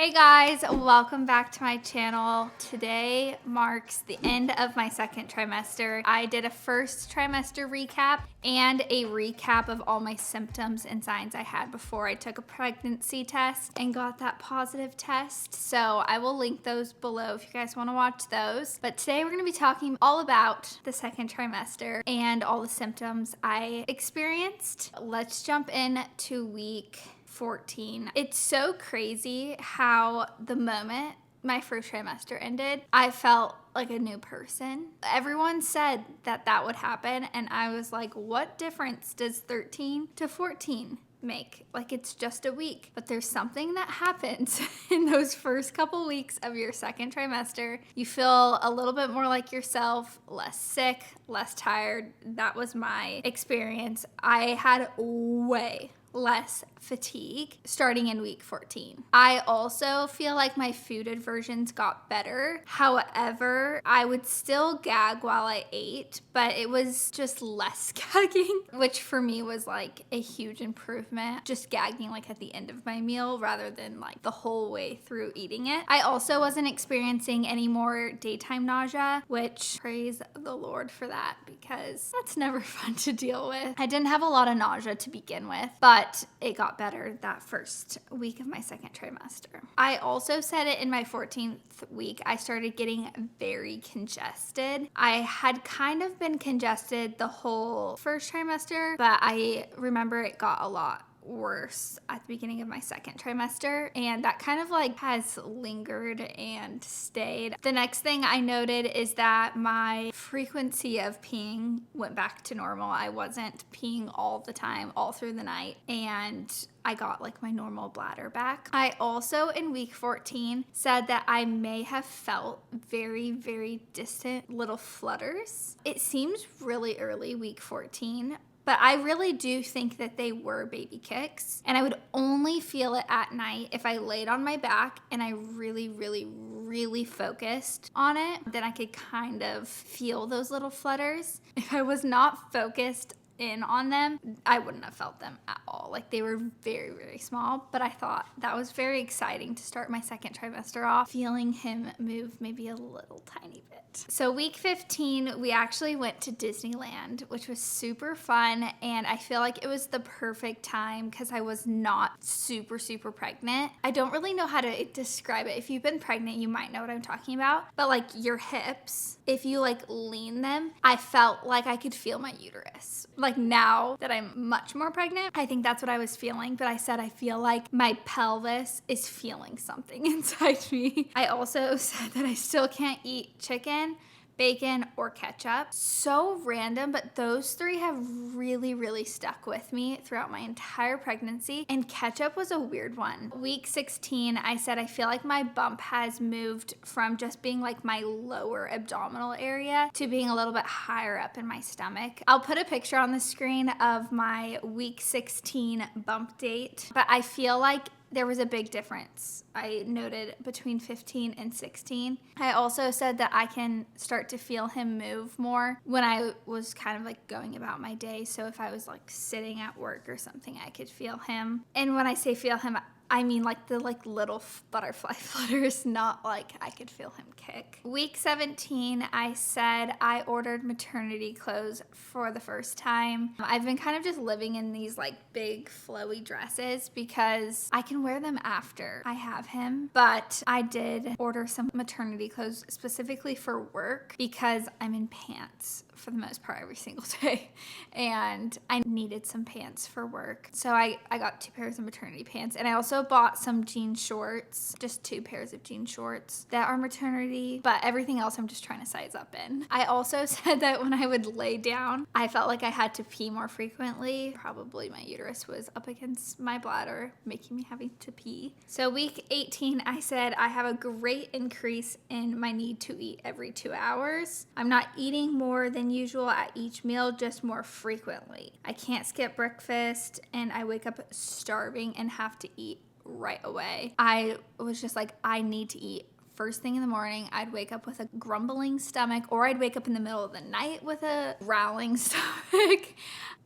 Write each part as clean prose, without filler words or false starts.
Hey guys, welcome back to my channel. Today marks the end of my second trimester. I did a first trimester recap and a recap of all my symptoms and signs I had before I took a pregnancy test and got that positive test. So I will link those below if you guys want to watch those. But today we're going to be talking all about the second trimester and all the symptoms I experienced. Let's jump in to week 14. It's so crazy how the moment my first trimester ended, I felt like a new person. Everyone said that that would happen, and I was like, what difference does 13 to 14 make? Like, it's just a week. But there's something that happens in those first couple weeks of your second trimester. You feel a little bit more like yourself, less sick, less tired. That was my experience. I had way less fatigue starting in week 14. I also feel like my food aversions got better. However, I would still gag while I ate, but it was just less gagging, which for me was like a huge improvement. Just gagging like at the end of my meal rather than like the whole way through eating it. I also wasn't experiencing any more daytime nausea, which praise the Lord for that because that's never fun to deal with. I didn't have a lot of nausea to begin with, but it got better that first week of my second trimester. I also said it in my 14th week, I started getting very congested. I had kind of been congested the whole first trimester, but I remember it got a lot worse at the beginning of my second trimester, and that kind of like has lingered and stayed. The next thing I noted is that my frequency of peeing went back to normal. I wasn't peeing all the time, all through the night, and I got like my normal bladder back. I also in week 14 said that I may have felt very, very distant little flutters. It seems really early, week 14, but I really do think that they were baby kicks. And I would only feel it at night if I laid on my back and I really, really, really focused on it. Then I could kind of feel those little flutters. If I was not focused in on them, I wouldn't have felt them at all. Like, they were very, very small, but I thought that was very exciting to start my second trimester off, feeling him move maybe a little tiny bit. So week 15, we actually went to Disneyland, which was super fun, and I feel like it was the perfect time because I was not super, super pregnant. I don't really know how to describe it. If you've been pregnant, you might know what I'm talking about, but like your hips, if you like lean them, I felt like I could feel my uterus. Like now that I'm much more pregnant, I think that's what I was feeling, but I said I feel like my pelvis is feeling something inside me. I also said that I still can't eat chicken, bacon, or ketchup. So random, but those three have really, really stuck with me throughout my entire pregnancy, and ketchup was a weird one. Week 16, I said I feel like my bump has moved from just being like my lower abdominal area to being a little bit higher up in my stomach. I'll put a picture on the screen of my week 16 bump date, but I feel like there was a big difference I noted between 15 and 16. I also said that I can start to feel him move more when I was kind of like going about my day. So if I was like sitting at work or something, I could feel him. And when I say feel him, I mean like the like little butterfly flutters, not like I could feel him kick. Week 17, I said I ordered maternity clothes for the first time. I've been kind of just living in these like big flowy dresses because I can wear them after I have him, but I did order some maternity clothes specifically for work because I'm in pants for the most part every single day, and I needed some pants for work. So I got 2 pairs of maternity pants, and I also bought some jean shorts, just 2 pairs of jean shorts that are maternity, but everything else I'm just trying to size up in. I also said that when I would lay down, I felt like I had to pee more frequently. Probably my uterus was up against my bladder, making me having to pee. So week 18, I said I have a great increase in my need to eat every 2 hours. I'm not eating more than usual at each meal, just more frequently. I can't skip breakfast, and I wake up starving and have to eat right away. I was just like, I need to eat first thing in the morning, I'd wake up with a grumbling stomach, or I'd wake up in the middle of the night with a growling stomach.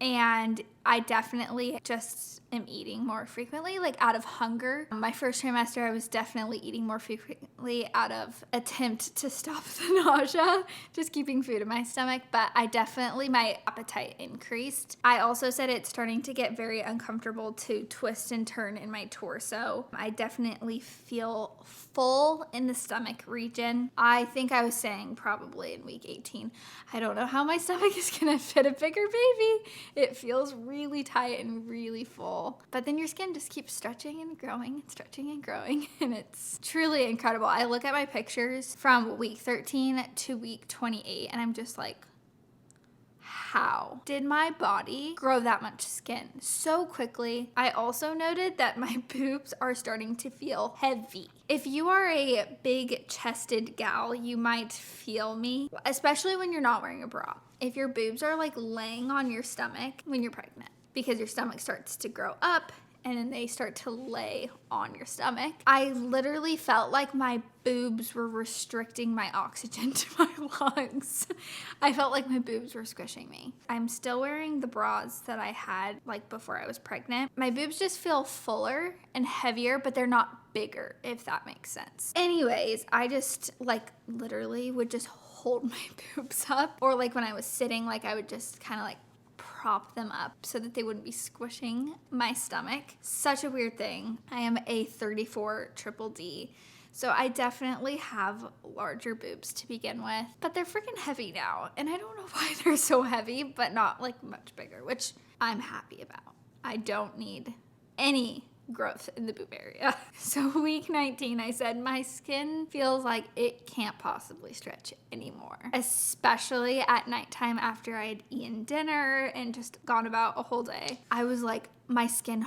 And I definitely just am eating more frequently, like out of hunger. My first trimester, I was definitely eating more frequently out of attempt to stop the nausea, just keeping food in my stomach. But my appetite increased. I also said it's starting to get very uncomfortable to twist and turn in my torso. I definitely feel full in the stomach region. I think I was saying probably in week 18, I don't know how my stomach is gonna fit a bigger baby. It feels really tight and really full. But then your skin just keeps stretching and growing and stretching and growing, and it's truly incredible. I look at my pictures from week 13 to week 28, and I'm just like, how did my body grow that much skin so quickly? I also noted that my boobs are starting to feel heavy. If you are a big chested gal, you might feel me, especially when you're not wearing a bra. If your boobs are like laying on your stomach when you're pregnant, because your stomach starts to grow up and then they start to lay on your stomach. I literally felt like my boobs were restricting my oxygen to my lungs. I felt like my boobs were squishing me. I'm still wearing the bras that I had like before I was pregnant. My boobs just feel fuller and heavier, but they're not bigger, if that makes sense. Anyways, I just like literally would just hold my boobs up, or like when I was sitting, like I would just kind of like prop them up so that they wouldn't be squishing my stomach. Such a weird thing. I am a 34 triple D, so I definitely have larger boobs to begin with, but they're freaking heavy now, and I don't know why they're so heavy, but not like much bigger, which I'm happy about. I don't need any growth in the boob area. So week 19, I said my skin feels like it can't possibly stretch anymore, especially at nighttime after I had eaten dinner and just gone about a whole day. I was like, my skin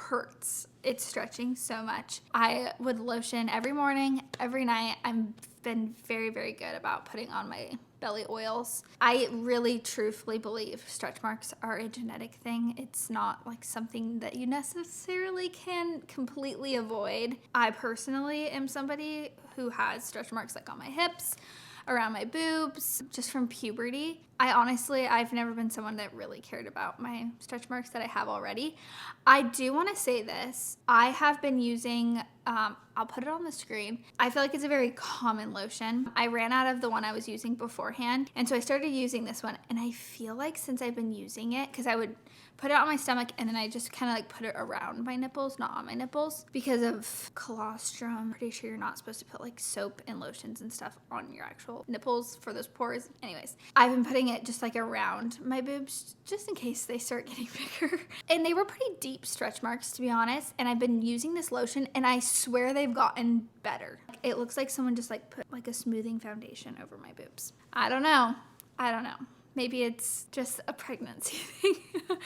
hurts. It's stretching so much. I would lotion every morning, every night. I've been very, very good about putting on my belly oils. I really truthfully believe stretch marks are a genetic thing. It's not like something that you necessarily can completely avoid. I personally am somebody who has stretch marks like on my hips, around my boobs, just from puberty. I've never been someone that really cared about my stretch marks that I have already. I do want to say this. I have been using, I'll put it on the screen. I feel like it's a very common lotion. I ran out of the one I was using beforehand, and so I started using this one, and I feel like since I've been using it, because I would put it on my stomach and then I just kind of like put it around my nipples, not on my nipples, because of colostrum. I'm pretty sure you're not supposed to put like soap and lotions and stuff on your actual nipples for those pores. Anyways, I've been putting it just like around my boobs just in case they start getting bigger. And they were pretty deep stretch marks, to be honest, and I've been using this lotion and I swear they've gotten better. It looks like someone just like put like a smoothing foundation over my boobs. I don't know. Maybe it's just a pregnancy thing,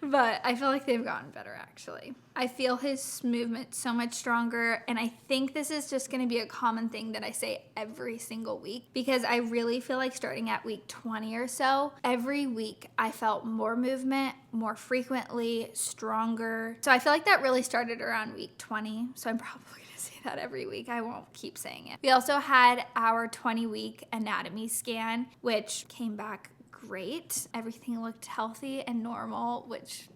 but I feel like they've gotten better, actually. I feel his movement so much stronger, and I think this is just going to be a common thing that I say every single week, because I really feel like starting at week 20 or so, every week I felt more movement, more frequently, stronger. So I feel like that really started around week 20, so I'm probably going to say that every week. I won't keep saying it. We also had our 20-week anatomy scan, which came back great. Everything looked healthy and normal, which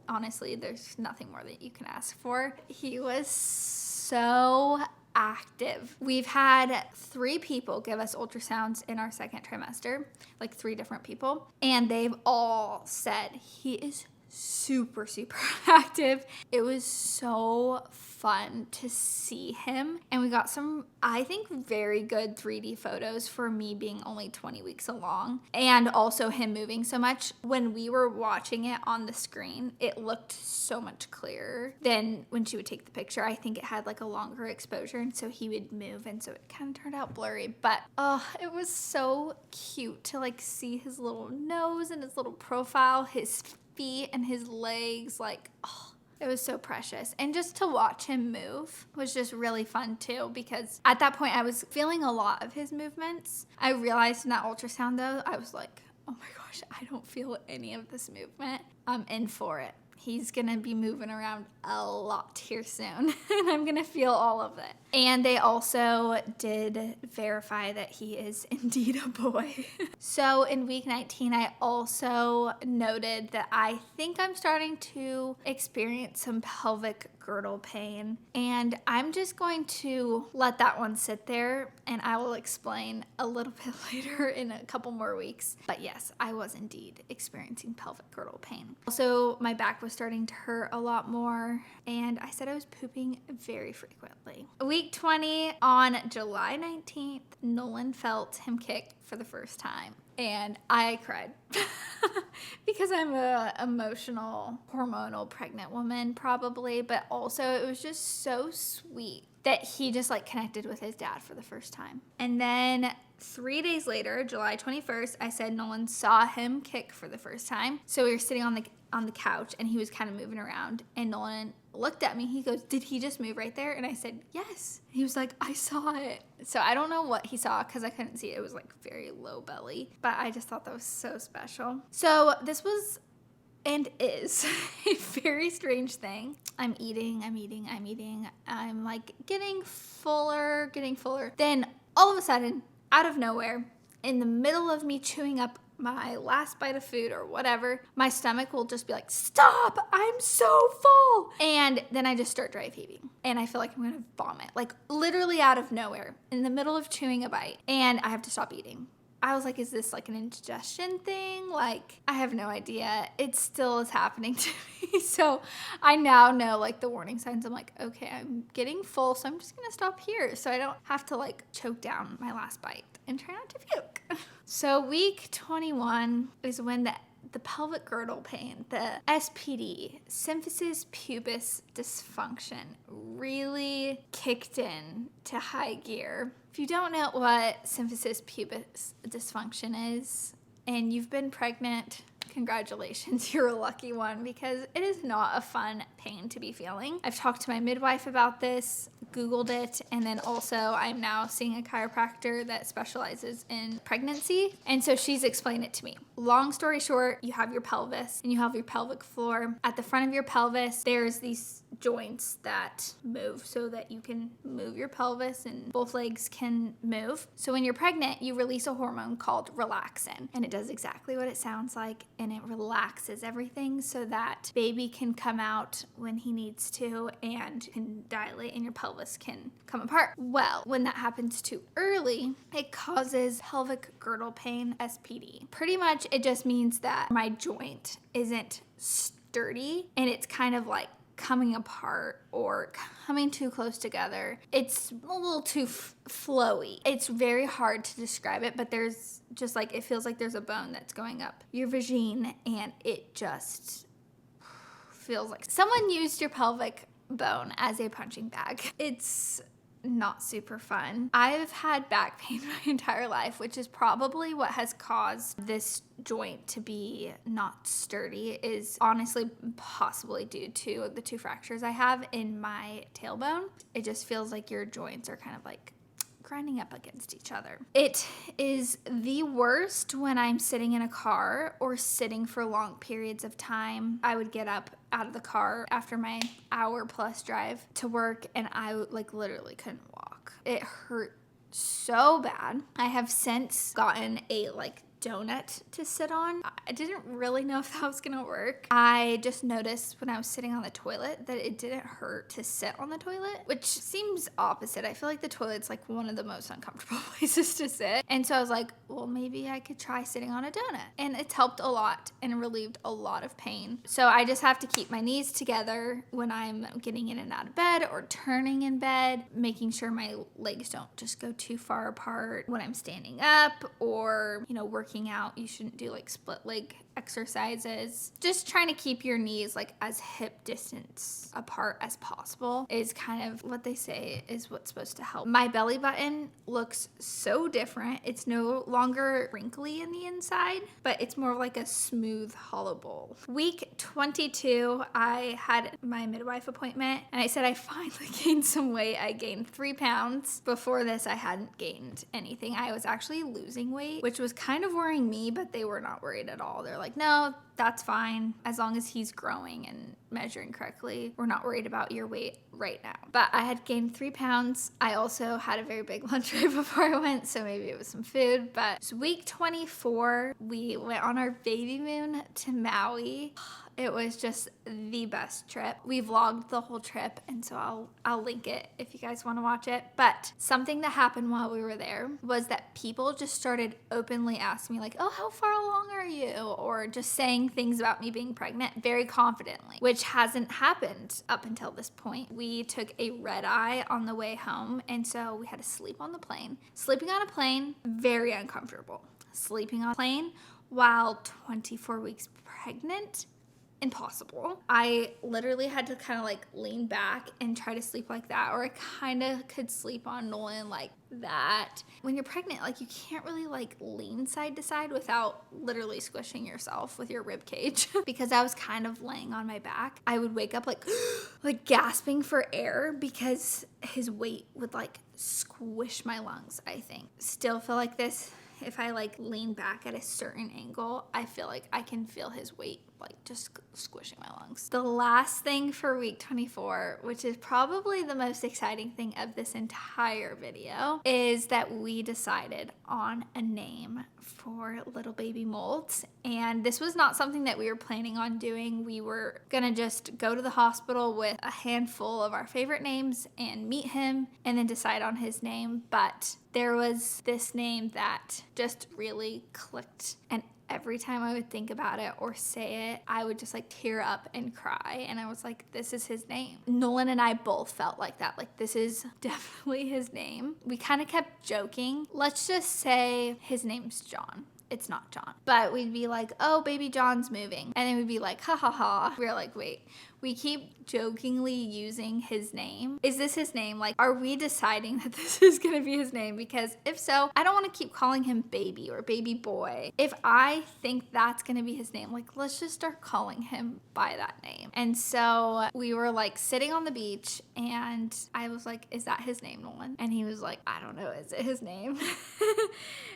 honestly, there's nothing more that you can ask for. He was so active. We've had 3 people give us ultrasounds in our second trimester, like 3 different people, and they've all said he is super, super active. It was so fun to see him, and we got some, I think, very good 3D photos for me being only 20 weeks along, and also him moving so much. When we were watching it on the screen, it looked so much clearer than when she would take the picture. I think it had like a longer exposure, and so he would move, and so it kind of turned out blurry, but it was so cute to like see his little nose and his little profile, his feet and his legs, it was so precious. And just to watch him move was just really fun too, because at that point I was feeling a lot of his movements. I realized in that ultrasound though, I was like, oh my gosh, I don't feel any of this movement. I'm in for it. He's gonna be moving around a lot here soon, and I'm gonna feel all of it. And they also did verify that he is indeed a boy. So in week 19, I also noted that I think I'm starting to experience some pelvic girdle pain, and I'm just going to let that one sit there, and I will explain a little bit later in a couple more weeks. But yes, I was indeed experiencing pelvic girdle pain. Also, my back was starting to hurt a lot more, and I said I was pooping very frequently. Week 20, on July 19th, Nolan felt him kick for the first time, and I cried because I'm a emotional, hormonal pregnant woman probably, but also it was just so sweet that he just like connected with his dad for the first time. And then 3 days later, July 21st, I said Nolan saw him kick for the first time. So we were sitting on the couch, and he was kind of moving around, and Nolan looked at me. He goes, "Did he just move right there?" And I said, "Yes." He was like, "I saw it." So I don't know what he saw because I couldn't see it. It was like very low belly, but I just thought that was so special. So this was and is a very strange thing. I'm eating. I'm like getting fuller. Then all of a sudden, out of nowhere, in the middle of me chewing up my last bite of food or whatever, my stomach will just be like, "Stop, I'm so full." And then I just start dry heaving, and I feel like I'm gonna vomit, like literally out of nowhere in the middle of chewing a bite, and I have to stop eating. I was like, is this like an indigestion thing? Like, I have no idea. It still is happening to me. So I now know like the warning signs. I'm like, okay, I'm getting full, so I'm just gonna stop here so I don't have to like choke down my last bite and try not to puke. So week 21 is when the pelvic girdle pain, the SPD, symphysis pubis dysfunction, really kicked in to high gear. If you don't know what symphysis pubis dysfunction is, and you've been pregnant, congratulations, you're a lucky one, because it is not a fun pain to be feeling. I've talked to my midwife about this, Googled it, and then also I'm now seeing a chiropractor that specializes in pregnancy, and so she's explained it to me. Long story short, you have your pelvis and you have your pelvic floor. At the front of your pelvis, there's these joints that move so that you can move your pelvis and both legs can move. So when you're pregnant, you release a hormone called relaxin, and it does exactly what it sounds like, and it relaxes everything so that baby can come out when he needs to and can dilate and your pelvis can come apart. Well, when that happens too early, it causes pelvic girdle pain, SPD. Pretty much it just means that my joint isn't sturdy and it's kind of like coming apart or coming too close together. It's a little too flowy. It's very hard to describe it, but there's just like, it feels like there's a bone that's going up your vagine, and it just feels like someone used your pelvic bone as a punching bag. It's not super fun. I've had back pain my entire life, which is probably what has caused this joint to be not sturdy, is honestly possibly due to the 2 fractures I have in my tailbone. It just feels like your joints are kind of like grinding up against each other. It is the worst when I'm sitting in a car or sitting for long periods of time. I would get up out of the car after my hour-plus drive to work, and I like literally couldn't walk. It hurt so bad. I have since gotten a like donut to sit on. I didn't really know if that was gonna work. I just noticed when I was sitting on the toilet that it didn't hurt to sit on the toilet, which seems opposite. I feel like the toilet's like one of the most uncomfortable places to sit. And so I was like, well, maybe I could try sitting on a donut. And it's helped a lot and relieved a lot of pain. So I just have to keep my knees together when I'm getting in and out of bed or turning in bed, making sure my legs don't just go too far apart when I'm standing up, or, you know, working out. You shouldn't do like split leg exercises. Just trying to keep your knees like as hip distance apart as possible is kind of what they say is what's supposed to help. My belly button looks so different. It's no longer wrinkly in the inside, but it's more like a smooth hollow bowl. Week 22, I had my midwife appointment, and I said I finally gained some weight. I gained 3 pounds. Before this, I hadn't gained anything. I was actually losing weight, which was kind of worrying me, but they were not worried at all. They're like, no, that's fine. As long as he's growing and measuring correctly, we're not worried about your weight right now. But I had gained 3 pounds. I also had a very big lunch right before I went, so maybe it was some food. But it's week 24. We went on our Babymoon to Maui. It was just the best trip. We vlogged the whole trip, and so I'll link it if you guys want to watch it. But something that happened while we were there was that people just started openly asking me like, oh, how far along are you? Or just saying things about me being pregnant very confidently, which hasn't happened up until this point. We took a red eye on the way home, and so we had to sleep on the plane. Sleeping on a plane, very uncomfortable. Sleeping on a plane while 24 weeks pregnant, impossible. I literally had to kind of like lean back and try to sleep like that, or I kind of could sleep on Nolan like that. When you're pregnant, like you can't really like lean side to side without literally squishing yourself with your rib cage. Because I was kind of laying on my back, I would wake up like like gasping for air because his weight would like squish my lungs. I think still feel like this. If I like lean back at a certain angle, I feel like I can feel his weight like just squishing my lungs. The last thing for week 24, which is probably the most exciting thing of this entire video, is that we decided on a name for little baby Molt. And this was not something that we were planning on doing. We were gonna just go to the hospital with a handful of our favorite names and meet him and then decide on his name. But there was this name that just really clicked, and every time I would think about it or say it, I would just like tear up and cry. And I was like, this is his name. Nolan and I both felt like that. Like, this is definitely his name. We kind of kept joking. Let's just say his name's John. It's not John. But we'd be like, oh, baby John's moving. And then we'd be like, ha ha ha. We were like, wait, we keep jokingly using his name. Is this his name? Like, are we deciding that this is gonna be his name? Because if so, I don't wanna keep calling him baby or baby boy. If I think that's gonna be his name, like, let's just start calling him by that name. And so we were like sitting on the beach and I was like, is that his name, Nolan? And he was like, I don't know, is it his name?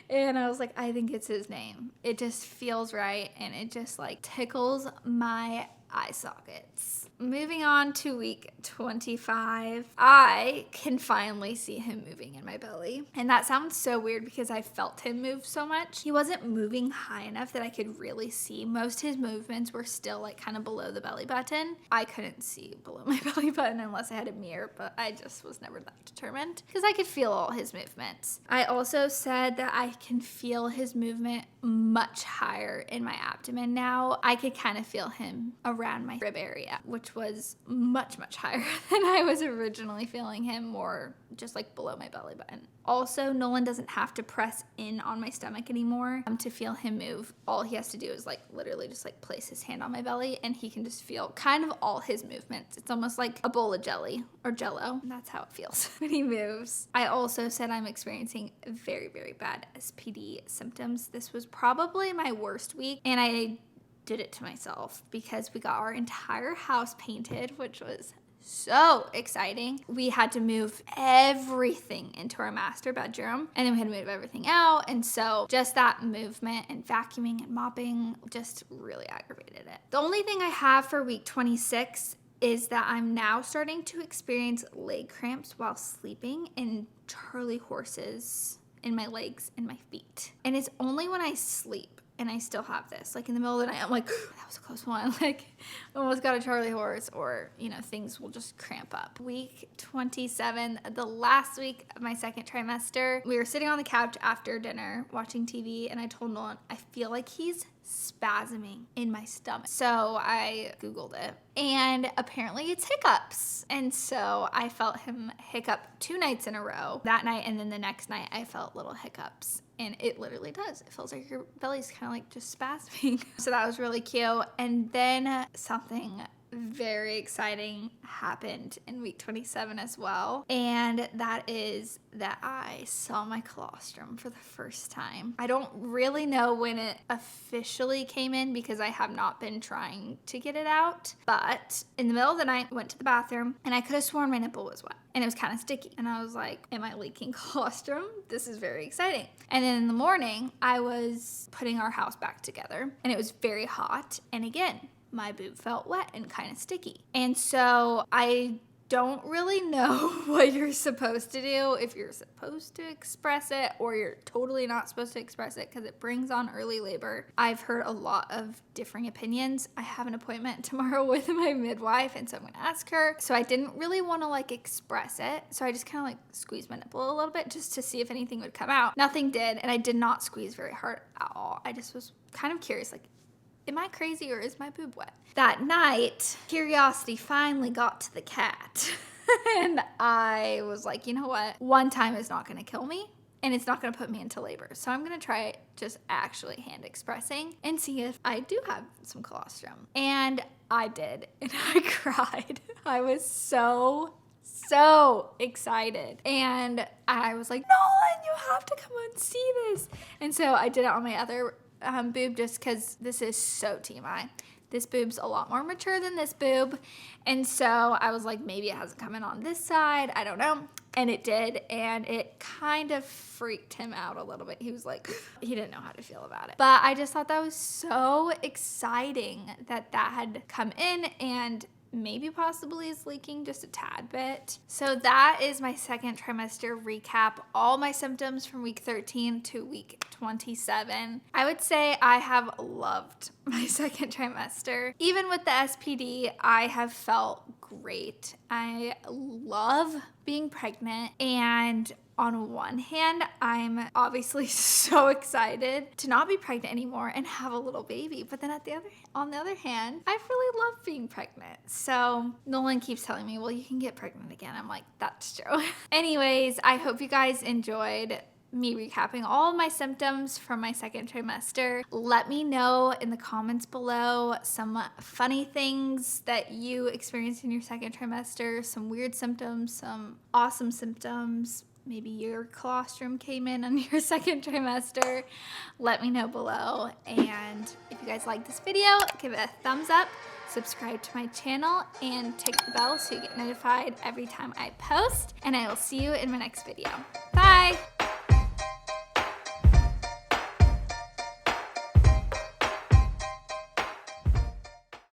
And I was like, I think it's his name. It just feels right and it just like tickles my eye sockets. Moving on to week 25, I can finally see him moving in my belly. And that sounds so weird because I felt him move so much. He wasn't moving high enough that I could really see. Most of his movements were still like kind of below the belly button. I couldn't see below my belly button unless I had a mirror, but I just was never that determined because I could feel all his movements. I also said that I can feel his movement much higher in my abdomen now. I could kind of feel him around my rib area, which was much, much higher than I was originally feeling him, more just like below my belly button. Also, Nolan doesn't have to press in on my stomach anymore to feel him move. All he has to do is like literally just like place his hand on my belly and he can just feel kind of all his movements. It's almost like a bowl of jelly or jello. And that's how it feels when he moves. I also said I'm experiencing very, very bad SPD symptoms. This was probably my worst week, and I did it to myself because we got our entire house painted, which was so exciting. We had to move everything into our master bedroom, and then we had to move everything out. And so just that movement and vacuuming and mopping just really aggravated it. The only thing I have for week 26 is that I'm now starting to experience leg cramps while sleeping and Charlie horses in my legs and my feet. And it's only when I sleep. And I still have this. Like in the middle of the night, I'm like, that was a close one. Like, almost got a Charlie horse, or, you know, things will just cramp up. Week 27, the last week of my second trimester, we were sitting on the couch after dinner watching TV, and I told Nolan, I feel like he's spasming in my stomach. So I Googled it, and apparently it's hiccups. And so I felt him hiccup 2 nights in a row, that night, and then the next night I felt little hiccups. And it literally does. It feels like your belly's kind of like just spasming. So that was really cute. And then something very exciting happened in week 27 as well. And that is that I saw my colostrum for the first time. I don't really know when it officially came in because I have not been trying to get it out. But in the middle of the night, I went to the bathroom and I could have sworn my nipple was wet. And it was kind of sticky. And I was like, am I leaking colostrum? This is very exciting. And then in the morning, I was putting our house back together and it was very hot. And again, my boob felt wet and kind of sticky. And so I don't really know what you're supposed to do, if you're supposed to express it or you're totally not supposed to express it because it brings on early labor. I've heard a lot of differing opinions. I have an appointment tomorrow with my midwife, and so I'm gonna ask her. So I didn't really want to like express it. So I just kind of like squeezed my nipple a little bit just to see if anything would come out. Nothing did, and I did not squeeze very hard at all. I just was kind of curious, like, am I crazy or is my boob wet? That night, curiosity finally got to the cat. And I was like, you know what? One time is not gonna kill me and it's not gonna put me into labor. So I'm gonna try just actually hand expressing and see if I do have some colostrum. And I did, and I cried. I was so excited. And I was like, Nolan, you have to come and see this. And so I did it on my other boob just because this is so TMI. This boob's a lot more mature than this boob. And so I was like, maybe it hasn't come in on this side. I don't know. And it did. And it kind of freaked him out a little bit. He was like, he didn't know how to feel about it. But I just thought that was so exciting that that had come in and maybe possibly is leaking just a tad bit. So that is my second trimester recap. All my symptoms from week 13 to week 27. I would say I have loved my second trimester. Even with the SPD, I have felt great. I love being pregnant, and on one hand, I'm obviously so excited to not be pregnant anymore and have a little baby. But then on the other hand, I really love being pregnant. So Nolan keeps telling me, well, you can get pregnant again. I'm like, that's true. Anyways, I hope you guys enjoyed me recapping all of my symptoms from my second trimester. Let me know in the comments below some funny things that you experienced in your second trimester, some weird symptoms, some awesome symptoms. Maybe your colostrum came in on your second trimester. Let me know below. And if you guys like this video, give it a thumbs up, subscribe to my channel, and tick the bell so you get notified every time I post. And I will see you in my next video. Bye!